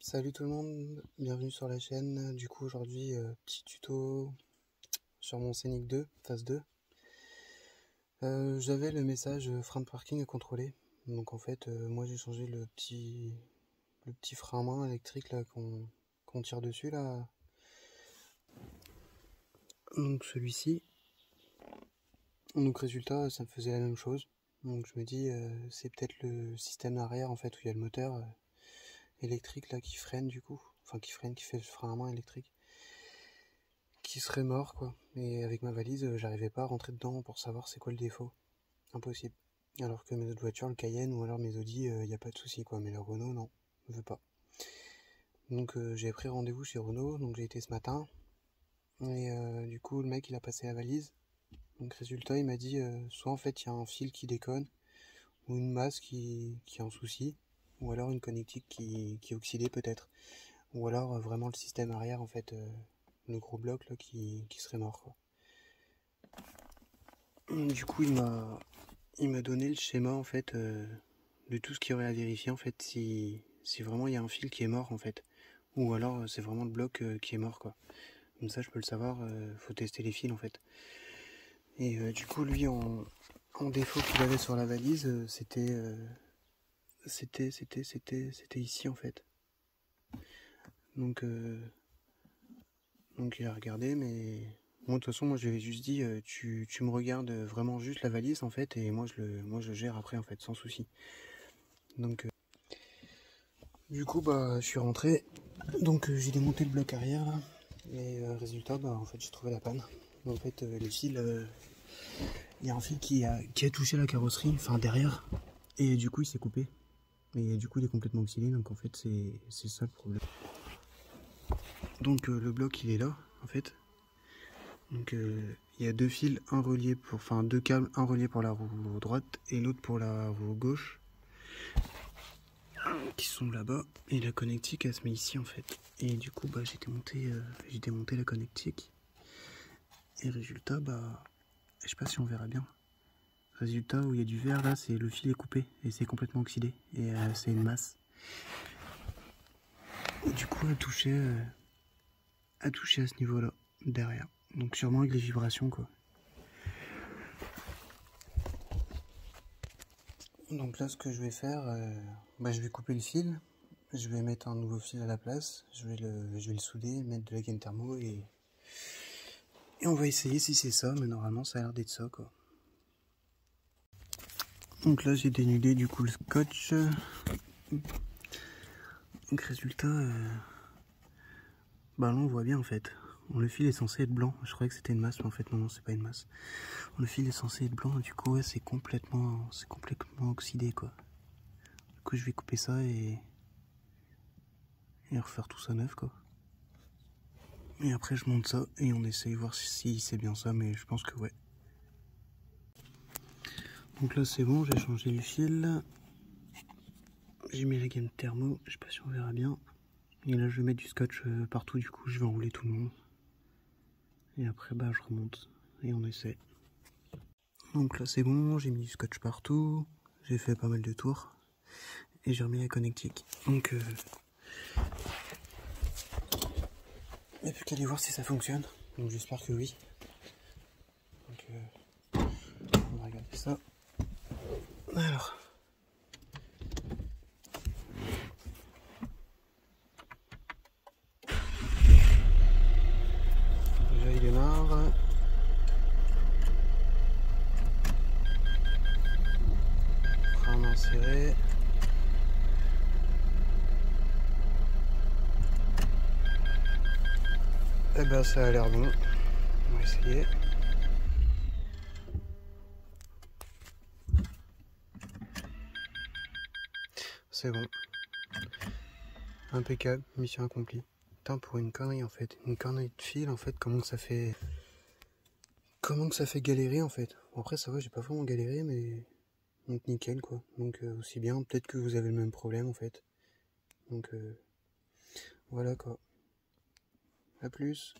Salut tout le monde, bienvenue sur la chaîne. Du coup aujourd'hui petit tuto sur mon Scénic 2, phase 2. J'avais le message frein de parking à contrôler. Donc en fait moi j'ai changé le petit frein à main électrique là qu'on tire dessus là. Donc celui-ci. Donc résultat ça me faisait la même chose. Donc je me dis c'est peut-être le système arrière en fait où il y a le moteur électrique là qui freine du coup. Enfin qui freine, qui fait le frein à main électrique. Qui serait mort quoi. Et avec ma valise, j'arrivais pas à rentrer dedans pour savoir c'est quoi le défaut. Impossible. Alors que mes autres voitures, le Cayenne ou alors mes Audi, y a pas de souci quoi. Mais le Renault, non, je veux pas. Donc j'ai pris rendez-vous chez Renault, donc j'ai été ce matin. Et du coup, le mec il a passé la valise. Donc résultat, il m'a dit soit en fait il y a un fil qui déconne, ou une masse qui est en souci, ou alors une connectique qui est oxydée peut-être. Ou alors vraiment le système arrière en fait. Le gros bloc là qui serait mort quoi. Du coup il m'a donné le schéma en fait de tout ce qu'il y aurait à vérifier en fait si vraiment il y a un fil qui est mort en fait. Ou alors c'est vraiment le bloc qui est mort quoi. Comme ça je peux le savoir, faut tester les fils en fait. Et du coup lui en défaut qu'il avait sur la valise c'était ici en fait. Donc il a regardé mais moi de toute façon moi je lui ai juste dit tu me regardes vraiment juste la valise en fait et moi je gère après en fait sans souci. Donc du coup bah je suis rentré, donc j'ai démonté le bloc arrière là et résultat bah en fait j'ai trouvé la panne. En fait les fils, il y a un fil qui a touché la carrosserie, enfin derrière, et du coup il s'est coupé. Et du coup il est complètement oxydé, donc en fait c'est ça le problème. Donc le bloc il est là en fait. Donc il y a deux fils, un relié pour, enfin deux câbles, un relié pour la roue droite et l'autre pour la roue gauche, qui sont là-bas. Et la connectique elle se met ici en fait. Et du coup bah j'ai démonté la connectique. Et résultat bah je sais pas si on verra bien. Résultat où il y a du vert là, c'est le fil est coupé et c'est complètement oxydé et c'est une masse. Et du coup elle touchait à ce niveau-là derrière. Donc sûrement avec les vibrations quoi. Donc là ce que je vais faire, bah, je vais couper le fil, je vais mettre un nouveau fil à la place, je vais le souder, mettre de la gaine thermo et on va essayer si c'est ça, mais normalement ça a l'air d'être ça quoi. Donc là j'ai dénudé du coup le scotch. Donc résultat, bah là on voit bien en fait. Bon, le fil est censé être blanc, je croyais que c'était une masse mais en fait non c'est pas une masse. Le fil est censé être blanc, du coup ouais, c'est complètement oxydé quoi. Du coup je vais couper ça et refaire tout ça neuf quoi. Et après je monte ça et on essaye de voir si c'est bien ça, mais je pense que ouais. Donc là c'est bon, j'ai changé le fil. J'ai mis la gaine thermo, je sais pas si on verra bien. Et là je vais mettre du scotch partout, du coup je vais enrouler tout le long. Et après bah je remonte et on essaie. Donc là c'est bon, j'ai mis du scotch partout. J'ai fait pas mal de tours. Et j'ai remis la connectique. Donc il n'y a plus qu'à aller voir si ça fonctionne. Donc j'espère que oui. Donc on va regarder ça. Alors. Déjà il démarre. Frein à main serré. Eh ben ça a l'air bon. On va essayer. C'est bon. Impeccable, mission accomplie. Putain, pour une connerie en fait. Une connerie de fil en fait, comment que ça fait galérer en fait. Bon, après ça va, j'ai pas vraiment galéré, mais donc nickel quoi. Donc aussi bien, peut-être que vous avez le même problème en fait. Donc voilà quoi. A plus.